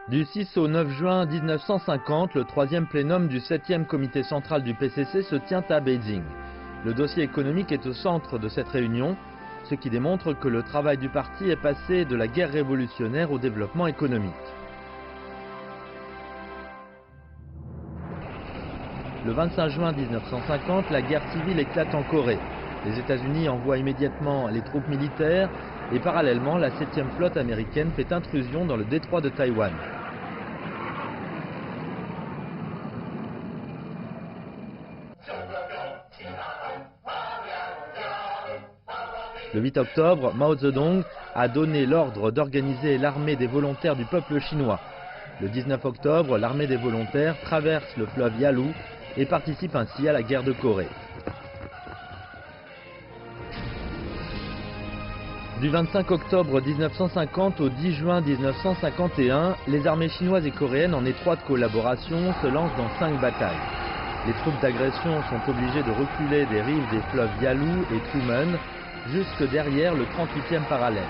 Du 6 au 9 juin 1950, le troisième plénum du 7e comité central du PCC se tient à Beijing. Le dossier économique est au centre de cette réunion, ce qui démontre que le travail du parti est passé de la guerre révolutionnaire au développement économique. Le 25 juin 1950, la guerre civile éclate en Corée. Les États-Unis envoient immédiatement les troupes militaires et parallèlement, la 7e flotte américaine fait intrusion dans le détroit de Taïwan. Le 8 octobre, Mao Zedong a donné l'ordre d'organiser l'armée des volontaires du peuple chinois. Le 19 octobre, l'armée des volontaires traverse le fleuve Yalu et participe ainsi à la guerre de Corée. Du 25 octobre 1950 au 10 juin 1951, les armées chinoises et coréennes en étroite collaboration se lancent dans 5 batailles. Les troupes d'agression sont obligées de reculer des rives des fleuves Yalu et Tumen jusque derrière le 38e parallèle.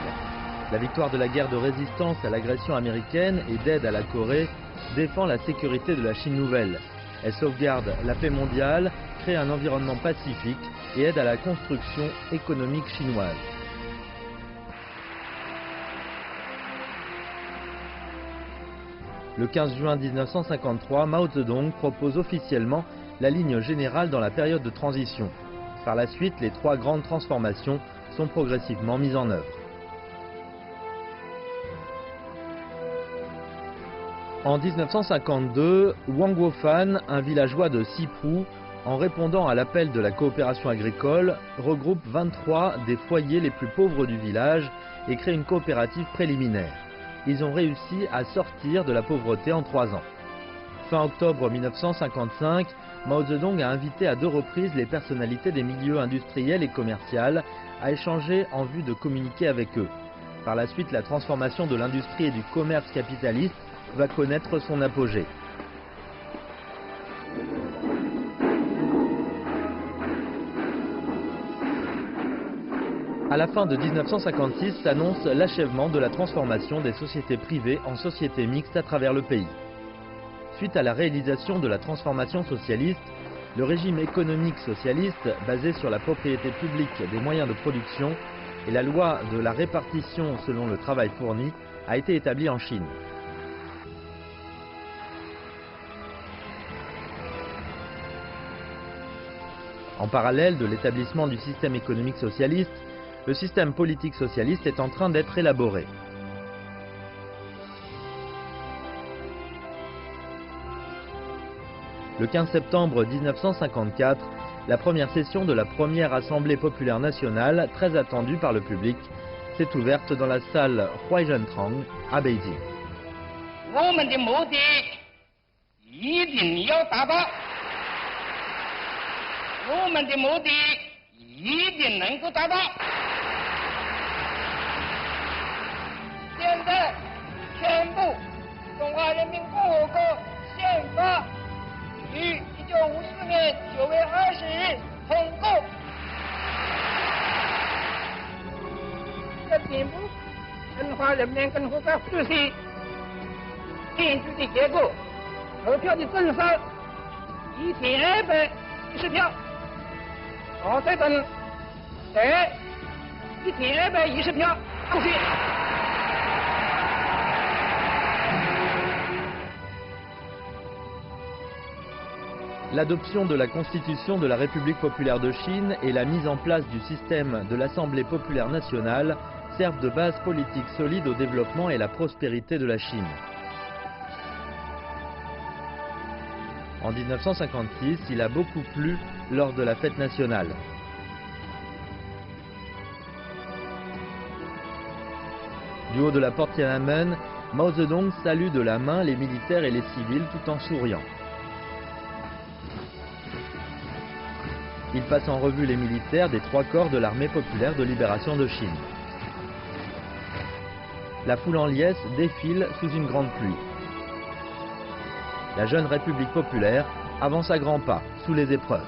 La victoire de la guerre de résistance à l'agression américaine et d'aide à la Corée défend la sécurité de la Chine nouvelle. Elle sauvegarde la paix mondiale, crée un environnement pacifique et aide à la construction économique chinoise. Le 15 juin 1953, Mao Zedong propose officiellement la ligne générale dans la période de transition. Par la suite, les 3 grandes transformations sont progressivement mises en œuvre. En 1952, Wang Wofan, un villageois de Sipu, en répondant à l'appel de la coopération agricole, regroupe 23 des foyers les plus pauvres du village et crée une coopérative préliminaire. Ils ont réussi à sortir de la pauvreté en 3 ans. Fin octobre 1955, Mao Zedong a invité à 2 reprises les personnalités des milieux industriels et commerciaux à échanger en vue de communiquer avec eux. Par la suite, la transformation de l'industrie et du commerce capitaliste va connaître son apogée. À la fin de 1956 s'annonce l'achèvement de la transformation des sociétés privées en sociétés mixtes à travers le pays. Suite à la réalisation de la transformation socialiste, le régime économique socialiste, basé sur la propriété publique des moyens de production et la loi de la répartition selon le travail fourni, a été établi en Chine. En parallèle de l'établissement du système économique socialiste, le système politique socialiste est en train d'être élaboré. Le 15 septembre 1954, la première session de la première Assemblée populaire nationale, très attendue par le public, s'est ouverte dans la salle Huaizhentrang à Beijing.于1954年9月20日通过。这宣布中华人民共和国主席选举的结果，投票的总数1210票，毛泽东得1210票当选。L'adoption de la Constitution de la République populaire de Chine et la mise en place du système de l'Assemblée populaire nationale servent de base politique solide au développement et la prospérité de la Chine. En 1956, il a beaucoup plu lors de la fête nationale. Du haut de la porte Tiananmen, Mao Zedong salue de la main les militaires et les civils tout en souriant. Il passe en revue les militaires des 3 corps de l'armée populaire de libération de Chine. La foule en liesse défile sous une grande pluie. La jeune République populaire avance à grands pas sous les épreuves.